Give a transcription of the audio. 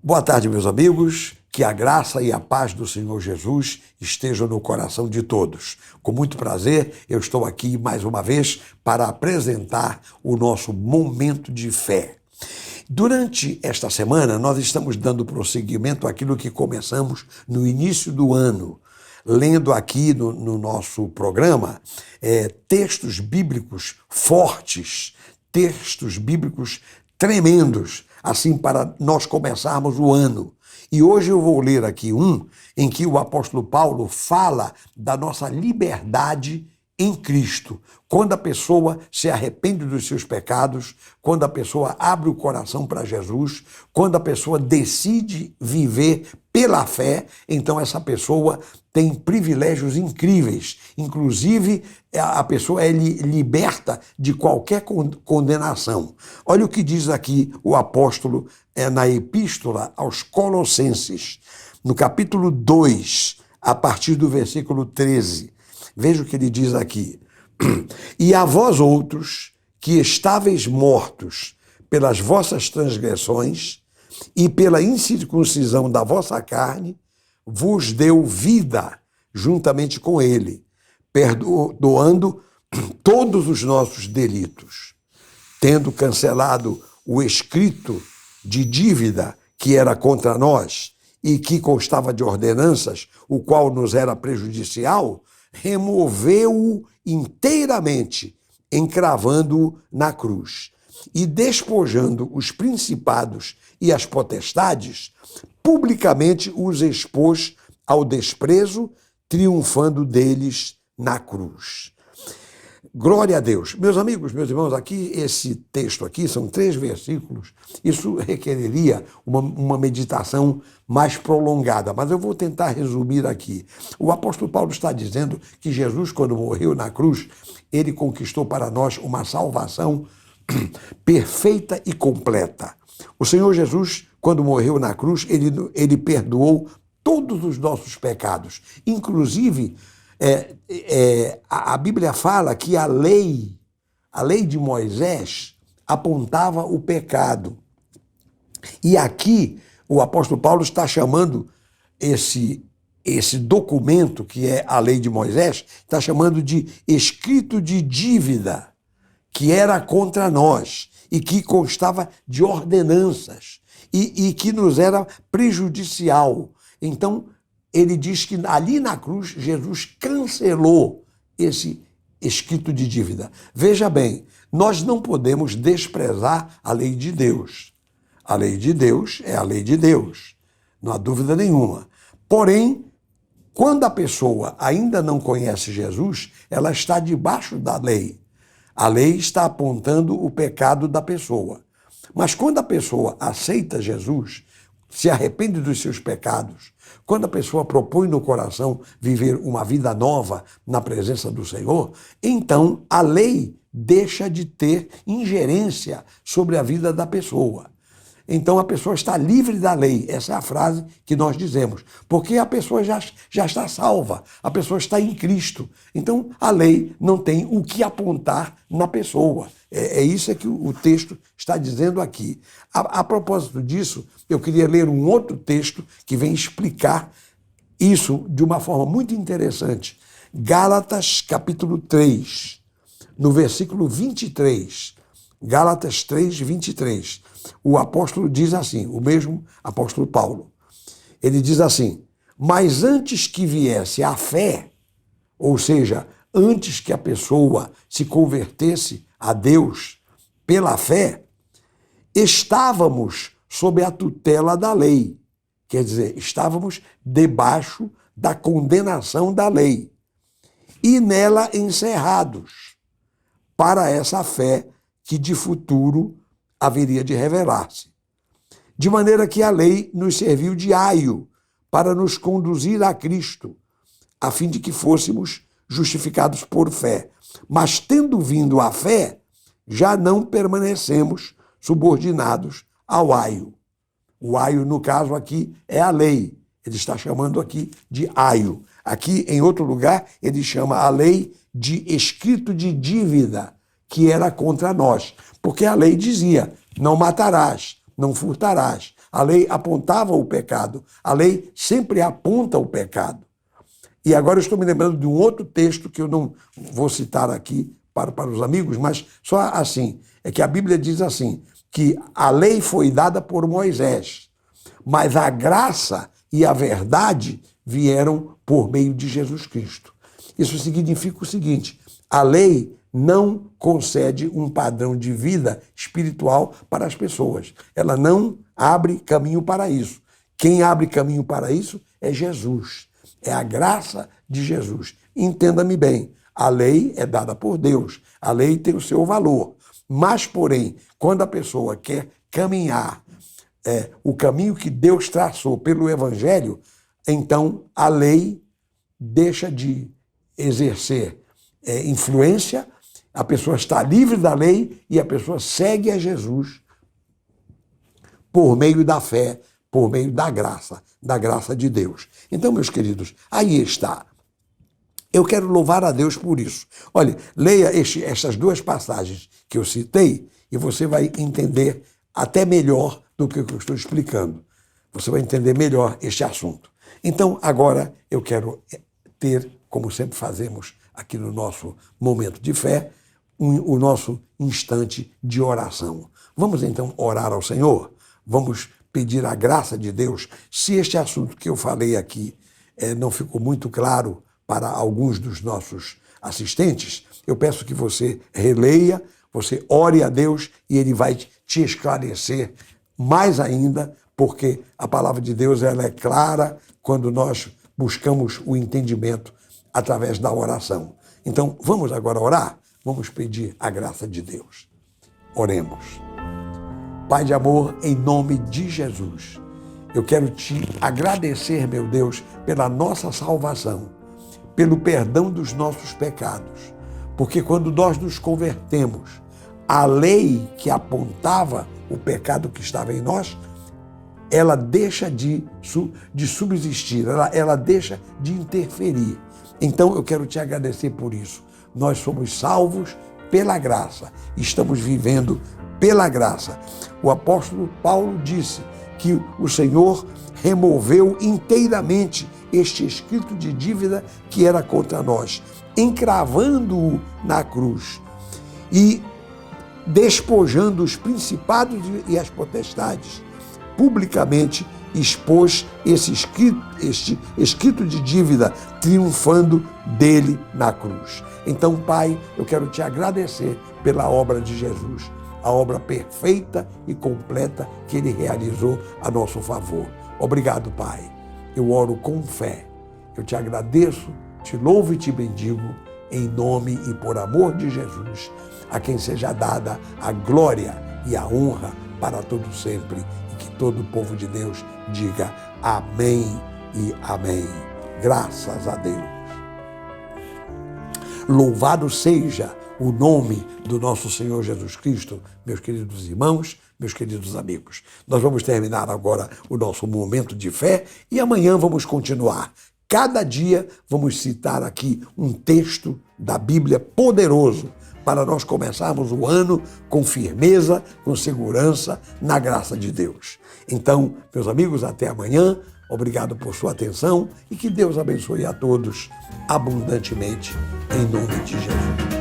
Boa tarde, meus amigos. Que a graça e a paz do Senhor Jesus estejam no coração de todos. Com muito prazer, eu estou aqui mais uma vez para apresentar o nosso momento de fé. Durante esta semana, nós estamos dando prosseguimento àquilo que começamos no início do ano, lendo aqui no nosso programa textos bíblicos fortes, textos bíblicos tremendos, assim para nós começarmos o ano. E hoje eu vou ler aqui um em que o apóstolo Paulo fala da nossa liberdade em Cristo. Quando a pessoa se arrepende dos seus pecados, quando a pessoa abre o coração para Jesus, quando a pessoa decide viver pela fé, então essa pessoa tem privilégios incríveis. Inclusive, a pessoa é liberta de qualquer condenação. Olha o que diz aqui o apóstolo na epístola aos Colossenses, no capítulo 2, a partir do versículo 13. Veja o que ele diz aqui. E a vós outros, que estáveis mortos pelas vossas transgressões e pela incircuncisão da vossa carne, vos deu vida juntamente com ele, perdoando todos os nossos delitos, tendo cancelado o escrito de dívida que era contra nós e que constava de ordenanças, o qual nos era prejudicial, removeu-o inteiramente, encravando-o na cruz, e despojando os principados e as potestades, publicamente os expôs ao desprezo, triunfando deles na cruz. Glória a Deus. Meus amigos, meus irmãos, aqui esse texto aqui são 3 versículos. Isso requereria uma meditação mais prolongada, mas eu vou tentar resumir aqui. O apóstolo Paulo está dizendo que Jesus, quando morreu na cruz, ele conquistou para nós uma salvação perfeita e completa. O Senhor Jesus, quando morreu na cruz, ele perdoou todos os nossos pecados, inclusive a Bíblia fala que a lei de Moisés apontava o pecado. E aqui o apóstolo Paulo está chamando esse documento, que é a lei de Moisés, está chamando de escrito de dívida, que era contra nós e que constava de ordenanças e que nos era prejudicial. Então, ele diz que ali na cruz, Jesus cancelou esse escrito de dívida. Veja bem, nós não podemos desprezar a lei de Deus. A lei de Deus é a lei de Deus, não há dúvida nenhuma. Porém, quando a pessoa ainda não conhece Jesus, ela está debaixo da lei. A lei está apontando o pecado da pessoa. Mas quando a pessoa aceita Jesus, se arrepende dos seus pecados, quando a pessoa propõe no coração viver uma vida nova na presença do Senhor, então a lei deixa de ter ingerência sobre a vida da pessoa. Então a pessoa está livre da lei, essa é a frase que nós dizemos, porque a pessoa já está salva, a pessoa está em Cristo. Então a lei não tem o que apontar na pessoa. É isso que o texto está dizendo aqui. A propósito disso, eu queria ler um outro texto que vem explicar isso de uma forma muito interessante. Gálatas capítulo 3, no versículo 23. Gálatas 3, 23. O apóstolo diz assim, o mesmo apóstolo Paulo. Ele diz assim: mas antes que viesse a fé, ou seja, antes que a pessoa se convertesse a Deus pela fé, estávamos sob a tutela da lei. Quer dizer, estávamos debaixo da condenação da lei e nela encerrados para essa fé que de futuro haveria de revelar-se. De maneira que a lei nos serviu de aio para nos conduzir a Cristo, a fim de que fôssemos justificados por fé. Mas tendo vindo a fé, já não permanecemos subordinados ao aio. O aio, no caso aqui, é a lei. Ele está chamando aqui de aio. Aqui, em outro lugar, ele chama a lei de escrito de dívida, que era contra nós. Porque a lei dizia, não matarás, não furtarás. A lei apontava o pecado. A lei sempre aponta o pecado. E agora eu estou me lembrando de um outro texto que eu não vou citar aqui para os amigos, mas só assim, é que a Bíblia diz assim, que a lei foi dada por Moisés, mas a graça e a verdade vieram por meio de Jesus Cristo. Isso significa o seguinte, a lei não concede um padrão de vida espiritual para as pessoas. Ela não abre caminho para isso. Quem abre caminho para isso é Jesus. É a graça de Jesus. Entenda-me bem, a lei é dada por Deus, a lei tem o seu valor. Mas, porém, quando a pessoa quer caminhar o caminho que Deus traçou pelo Evangelho, então a lei deixa de exercer influência, a pessoa está livre da lei e a pessoa segue a Jesus por meio da fé, por meio da graça de Deus. Então, meus queridos, aí está. Eu quero louvar a Deus por isso. Olha, leia estas duas passagens que eu citei e você vai entender até melhor do que eu estou explicando. Você vai entender melhor este assunto. Então, agora eu quero ter, como sempre fazemos aqui no nosso momento de fé, o nosso instante de oração. Vamos então orar ao Senhor? Vamos pedir a graça de Deus. Se este assunto que eu falei aqui não ficou muito claro para alguns dos nossos assistentes, eu peço que você releia, você ore a Deus e Ele vai te esclarecer mais ainda, porque a palavra de Deus ela é clara quando nós buscamos o entendimento através da oração. Então, vamos agora orar? Vamos pedir a graça de Deus. Oremos. Pai de amor, em nome de Jesus, eu quero te agradecer, meu Deus, pela nossa salvação, pelo perdão dos nossos pecados, porque quando nós nos convertemos, a lei que apontava o pecado que estava em nós, ela deixa de subsistir, ela deixa de interferir. Então eu quero te agradecer por isso. Nós somos salvos pela graça, estamos vivendo pela graça. O apóstolo Paulo disse que o Senhor removeu inteiramente este escrito de dívida que era contra nós, encravando-o na cruz e despojando os principados e as potestades. Publicamente expôs este escrito de dívida, triunfando dele na cruz. Então, Pai, eu quero te agradecer pela obra de Jesus, a obra perfeita e completa que Ele realizou a nosso favor. Obrigado, Pai. Eu oro com fé. Eu te agradeço, te louvo e te bendigo, em nome e por amor de Jesus, a quem seja dada a glória e a honra para todo sempre, e que todo o povo de Deus diga amém e amém. Graças a Deus. Louvado seja o nome do nosso Senhor Jesus Cristo, meus queridos irmãos, meus queridos amigos. Nós vamos terminar agora o nosso momento de fé e amanhã vamos continuar. Cada dia vamos citar aqui um texto da Bíblia poderoso para nós começarmos o ano com firmeza, com segurança, na graça de Deus. Então, meus amigos, até amanhã. Obrigado por sua atenção e que Deus abençoe a todos abundantemente, em nome de Jesus.